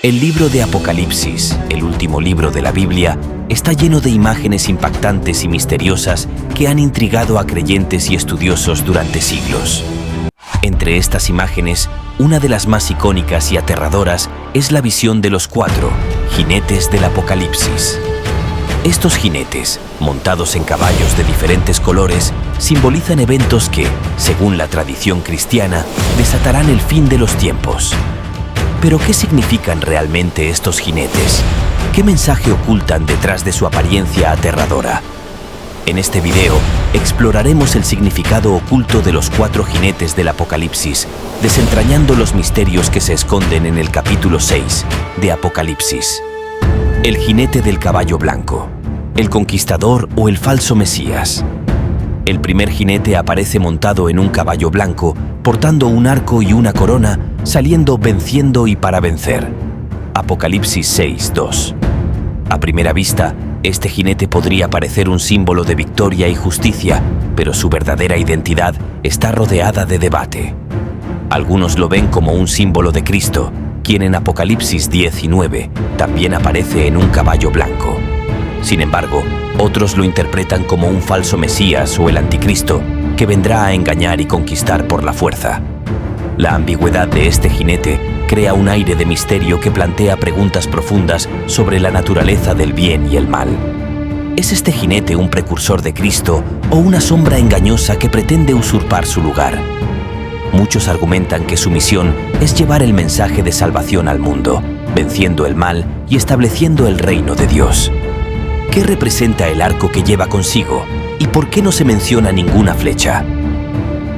El libro de Apocalipsis, el último libro de la Biblia, está lleno de imágenes impactantes y misteriosas que han intrigado a creyentes y estudiosos durante siglos. Entre estas imágenes, una de las más icónicas y aterradoras es la visión de los 4 jinetes del Apocalipsis. Estos jinetes, montados en caballos de diferentes colores, simbolizan eventos que, según la tradición cristiana, desatarán el fin de los tiempos. ¿Pero qué significan realmente estos jinetes? ¿Qué mensaje ocultan detrás de su apariencia aterradora? En este video, exploraremos el significado oculto de los 4 jinetes del Apocalipsis, desentrañando los misterios que se esconden en el capítulo 6 de Apocalipsis. El jinete del caballo blanco, el conquistador o el falso Mesías. El primer jinete aparece montado en un caballo blanco, portando un arco y una corona, saliendo venciendo y para vencer. Apocalipsis 6:2. A primera vista, este jinete podría parecer un símbolo de victoria y justicia, pero su verdadera identidad está rodeada de debate. Algunos lo ven como un símbolo de Cristo, quien en Apocalipsis 10 y 9 también aparece en un caballo blanco. Sin embargo, otros lo interpretan como un falso Mesías o el anticristo, que vendrá a engañar y conquistar por la fuerza. La ambigüedad de este jinete crea un aire de misterio que plantea preguntas profundas sobre la naturaleza del bien y el mal. ¿Es este jinete un precursor de Cristo o una sombra engañosa que pretende usurpar su lugar? Muchos argumentan que su misión es llevar el mensaje de salvación al mundo, venciendo el mal y estableciendo el reino de Dios. ¿Qué representa el arco que lleva consigo y por qué no se menciona ninguna flecha?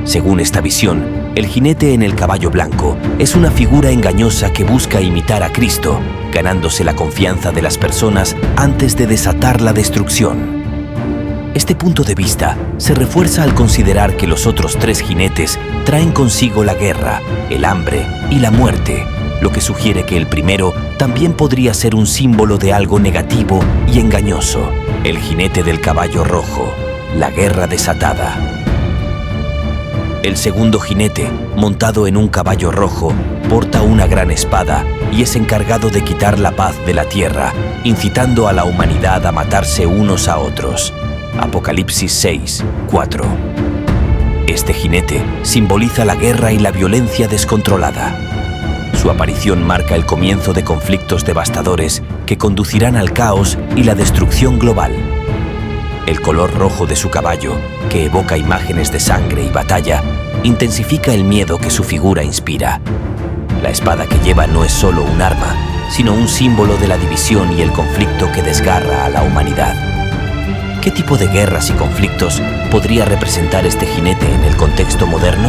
Según esta visión, el jinete en el caballo blanco es una figura engañosa que busca imitar a Cristo, ganándose la confianza de las personas antes de desatar la destrucción. Este punto de vista se refuerza al considerar que los otros 3 jinetes traen consigo la guerra, el hambre y la muerte, lo que sugiere que el primero también podría ser un símbolo de algo negativo y engañoso, el jinete del caballo rojo, la guerra desatada. El segundo jinete, montado en un caballo rojo, porta una gran espada y es encargado de quitar la paz de la tierra, incitando a la humanidad a matarse unos a otros. Apocalipsis 6:4. Este jinete simboliza la guerra y la violencia descontrolada. Su aparición marca el comienzo de conflictos devastadores que conducirán al caos y la destrucción global. El color rojo de su caballo, que evoca imágenes de sangre y batalla, intensifica el miedo que su figura inspira. La espada que lleva no es solo un arma, sino un símbolo de la división y el conflicto que desgarra a la humanidad. ¿Qué tipo de guerras y conflictos podría representar este jinete en el contexto moderno?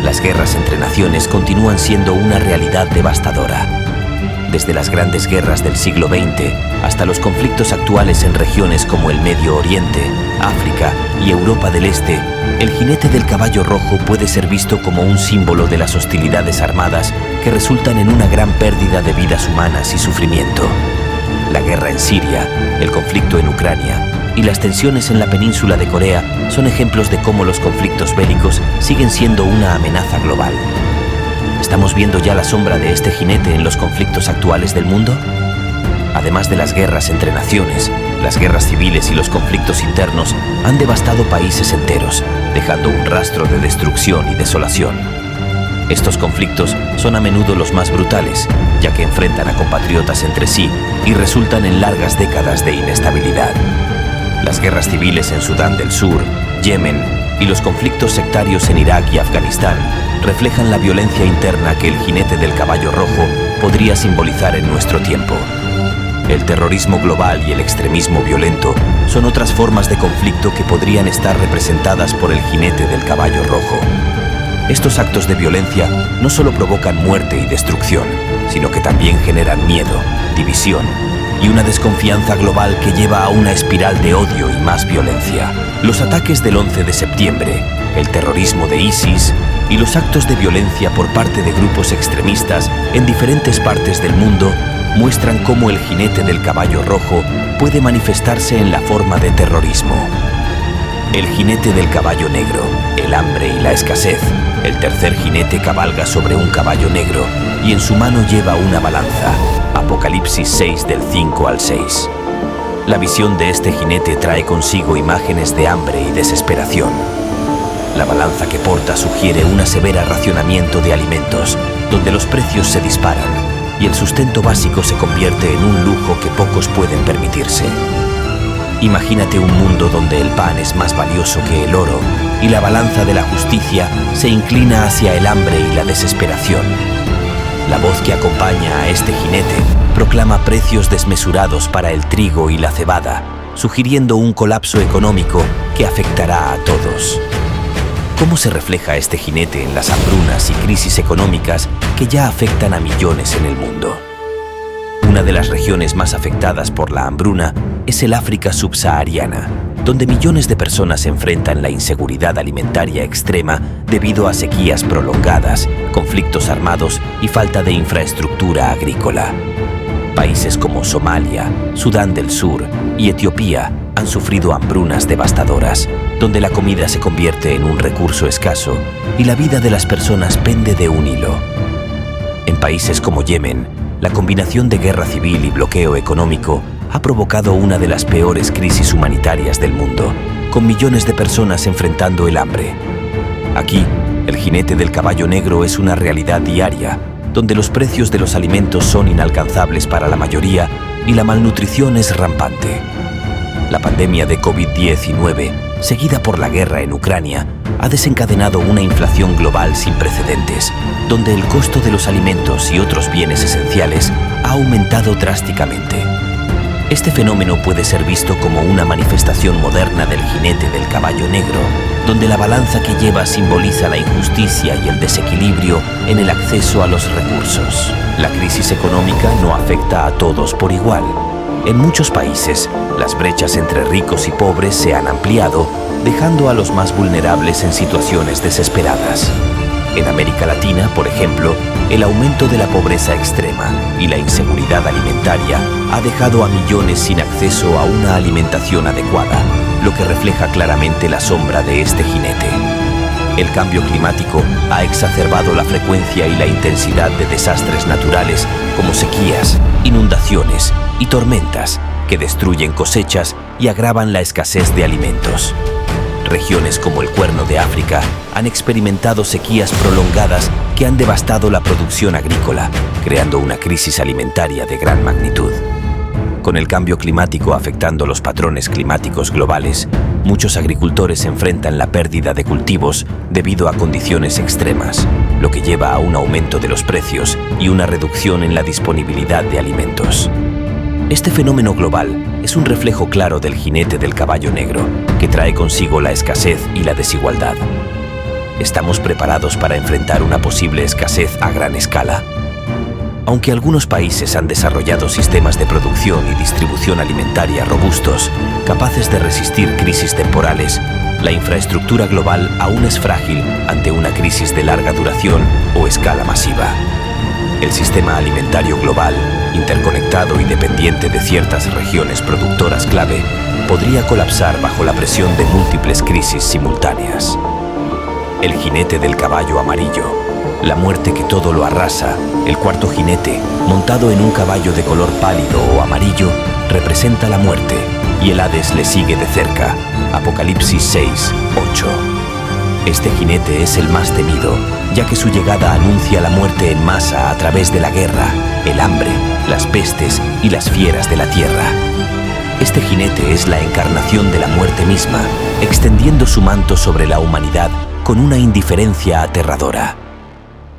Las guerras entre naciones continúan siendo una realidad devastadora. Desde las grandes guerras del siglo XX hasta los conflictos actuales en regiones como el Medio Oriente, África y Europa del Este, el jinete del caballo rojo puede ser visto como un símbolo de las hostilidades armadas que resultan en una gran pérdida de vidas humanas y sufrimiento. La guerra en Siria, el conflicto en Ucrania y las tensiones en la península de Corea son ejemplos de cómo los conflictos bélicos siguen siendo una amenaza global. ¿Estamos viendo ya la sombra de este jinete en los conflictos actuales del mundo? Además de las guerras entre naciones, las guerras civiles y los conflictos internos han devastado países enteros, dejando un rastro de destrucción y desolación. Estos conflictos son a menudo los más brutales, ya que enfrentan a compatriotas entre sí y resultan en largas décadas de inestabilidad. Las guerras civiles en Sudán del Sur, Yemen y los conflictos sectarios en Irak y Afganistán reflejan la violencia interna que el jinete del caballo rojo podría simbolizar en nuestro tiempo. El terrorismo global y el extremismo violento son otras formas de conflicto que podrían estar representadas por el jinete del caballo rojo. Estos actos de violencia no solo provocan muerte y destrucción, sino que también generan miedo, división y una desconfianza global que lleva a una espiral de odio y más violencia. Los ataques del 11 de septiembre, el terrorismo de ISIS y los actos de violencia por parte de grupos extremistas en diferentes partes del mundo muestran cómo el jinete del caballo rojo puede manifestarse en la forma de terrorismo. El jinete del caballo negro, el hambre y la escasez. El tercer jinete cabalga sobre un caballo negro y en su mano lleva una balanza. Apocalipsis 6 del 5 al 6. La visión de este jinete trae consigo imágenes de hambre y desesperación. La balanza que porta sugiere un severo racionamiento de alimentos, donde los precios se disparan y el sustento básico se convierte en un lujo que pocos pueden permitirse. Imagínate un mundo donde el pan es más valioso que el oro y la balanza de la justicia se inclina hacia el hambre y la desesperación. La voz que acompaña a este jinete proclama precios desmesurados para el trigo y la cebada, sugiriendo un colapso económico que afectará a todos. ¿Cómo se refleja este jinete en las hambrunas y crisis económicas que ya afectan a millones en el mundo? Una de las regiones más afectadas por la hambruna es el África subsahariana, donde millones de personas enfrentan la inseguridad alimentaria extrema debido a sequías prolongadas, conflictos armados y falta de infraestructura agrícola. Países como Somalia, Sudán del Sur y Etiopía han sufrido hambrunas devastadoras, donde la comida se convierte en un recurso escaso y la vida de las personas pende de un hilo. En países como Yemen, la combinación de guerra civil y bloqueo económico ha provocado una de las peores crisis humanitarias del mundo, con millones de personas enfrentando el hambre. Aquí, el jinete del caballo negro es una realidad diaria, donde los precios de los alimentos son inalcanzables para la mayoría y la malnutrición es rampante. La pandemia de COVID-19, seguida por la guerra en Ucrania, ha desencadenado una inflación global sin precedentes, donde el costo de los alimentos y otros bienes esenciales ha aumentado drásticamente. Este fenómeno puede ser visto como una manifestación moderna del jinete del caballo negro, donde la balanza que lleva simboliza la injusticia y el desequilibrio en el acceso a los recursos. La crisis económica no afecta a todos por igual. En muchos países, las brechas entre ricos y pobres se han ampliado, dejando a los más vulnerables en situaciones desesperadas. En América Latina, por ejemplo, el aumento de la pobreza extrema y la inseguridad alimentaria ha dejado a millones sin acceso a una alimentación adecuada, lo que refleja claramente la sombra de este jinete. El cambio climático ha exacerbado la frecuencia y la intensidad de desastres naturales como sequías, inundaciones y tormentas que destruyen cosechas y agravan la escasez de alimentos. Regiones como el Cuerno de África han experimentado sequías prolongadas que han devastado la producción agrícola, creando una crisis alimentaria de gran magnitud. Con el cambio climático afectando los patrones climáticos globales, muchos agricultores enfrentan la pérdida de cultivos debido a condiciones extremas, lo que lleva a un aumento de los precios y una reducción en la disponibilidad de alimentos. Este fenómeno global es un reflejo claro del jinete del caballo negro, que trae consigo la escasez y la desigualdad. ¿Estamos preparados para enfrentar una posible escasez a gran escala? Aunque algunos países han desarrollado sistemas de producción y distribución alimentaria robustos, capaces de resistir crisis temporales, la infraestructura global aún es frágil ante una crisis de larga duración o escala masiva. El sistema alimentario global, interconectado y dependiente de ciertas regiones productoras clave, podría colapsar bajo la presión de múltiples crisis simultáneas. El jinete del caballo amarillo, la muerte que todo lo arrasa, el cuarto jinete, montado en un caballo de color pálido o amarillo, representa la muerte, y el Hades le sigue de cerca. Apocalipsis 6, 8. Este jinete es el más temido, ya que su llegada anuncia la muerte en masa a través de la guerra, el hambre, las pestes y las fieras de la tierra. Este jinete es la encarnación de la muerte misma, extendiendo su manto sobre la humanidad con una indiferencia aterradora.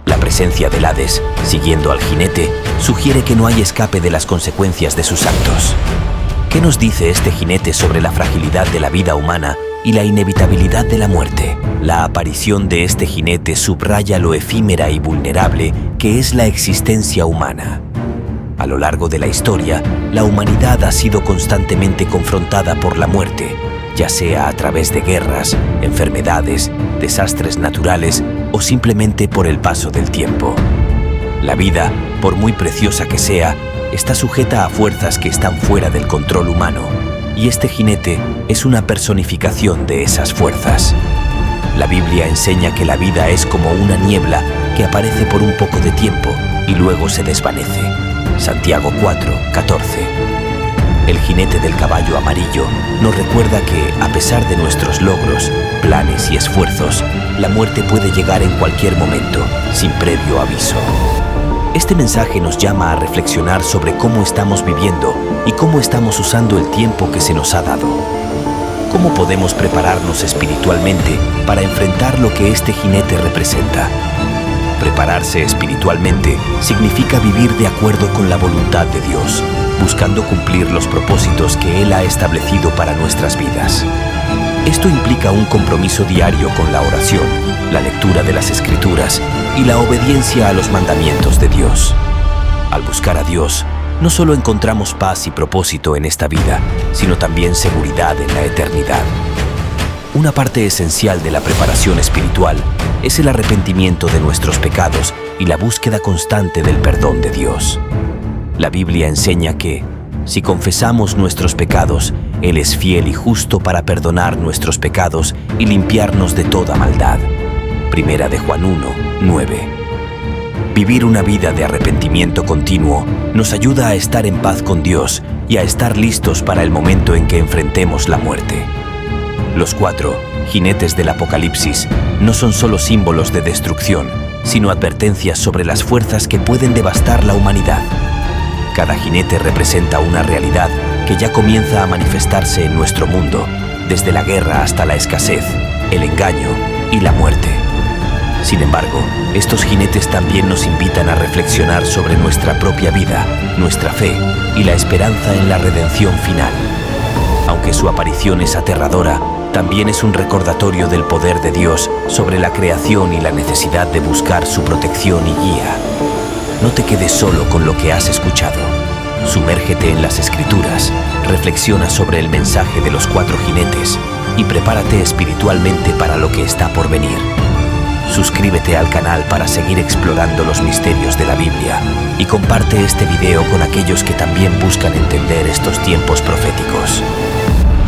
La presencia del Hades, siguiendo al jinete, sugiere que no hay escape de las consecuencias de sus actos. ¿Qué nos dice este jinete sobre la fragilidad de la vida humana y la inevitabilidad de la muerte? La aparición de este jinete subraya lo efímera y vulnerable que es la existencia humana. A lo largo de la historia, la humanidad ha sido constantemente confrontada por la muerte, ya sea a través de guerras, enfermedades, desastres naturales o simplemente por el paso del tiempo. La vida, por muy preciosa que sea, está sujeta a fuerzas que están fuera del control humano, y este jinete es una personificación de esas fuerzas. La Biblia enseña que la vida es como una niebla que aparece por un poco de tiempo y luego se desvanece. Santiago 4:14. El jinete del caballo amarillo nos recuerda que, a pesar de nuestros logros, planes y esfuerzos, la muerte puede llegar en cualquier momento, sin previo aviso. Este mensaje nos llama a reflexionar sobre cómo estamos viviendo y cómo estamos usando el tiempo que se nos ha dado. ¿Cómo podemos prepararnos espiritualmente para enfrentar lo que este jinete representa? Prepararse espiritualmente significa vivir de acuerdo con la voluntad de Dios, buscando cumplir los propósitos que Él ha establecido para nuestras vidas. Esto implica un compromiso diario con la oración, la lectura de las Escrituras y la obediencia a los mandamientos de Dios. Al buscar a Dios, no solo encontramos paz y propósito en esta vida, sino también seguridad en la eternidad. Una parte esencial de la preparación espiritual es el arrepentimiento de nuestros pecados y la búsqueda constante del perdón de Dios. La Biblia enseña que, si confesamos nuestros pecados, Él es fiel y justo para perdonar nuestros pecados y limpiarnos de toda maldad. Primera de Juan 1:9. Vivir una vida de arrepentimiento continuo nos ayuda a estar en paz con Dios y a estar listos para el momento en que enfrentemos la muerte. Los 4 jinetes del Apocalipsis no son solo símbolos de destrucción, sino advertencias sobre las fuerzas que pueden devastar la humanidad. Cada jinete representa una realidad que ya comienza a manifestarse en nuestro mundo, desde la guerra hasta la escasez, el engaño y la muerte. Sin embargo, estos jinetes también nos invitan a reflexionar sobre nuestra propia vida, nuestra fe y la esperanza en la redención final. Aunque su aparición es aterradora, también es un recordatorio del poder de Dios sobre la creación y la necesidad de buscar su protección y guía. No te quedes solo con lo que has escuchado. Sumérgete en las Escrituras, reflexiona sobre el mensaje de los 4 jinetes y prepárate espiritualmente para lo que está por venir. Suscríbete al canal para seguir explorando los misterios de la Biblia y comparte este video con aquellos que también buscan entender estos tiempos proféticos.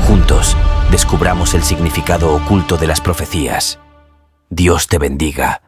Juntos, descubramos el significado oculto de las profecías. Dios te bendiga.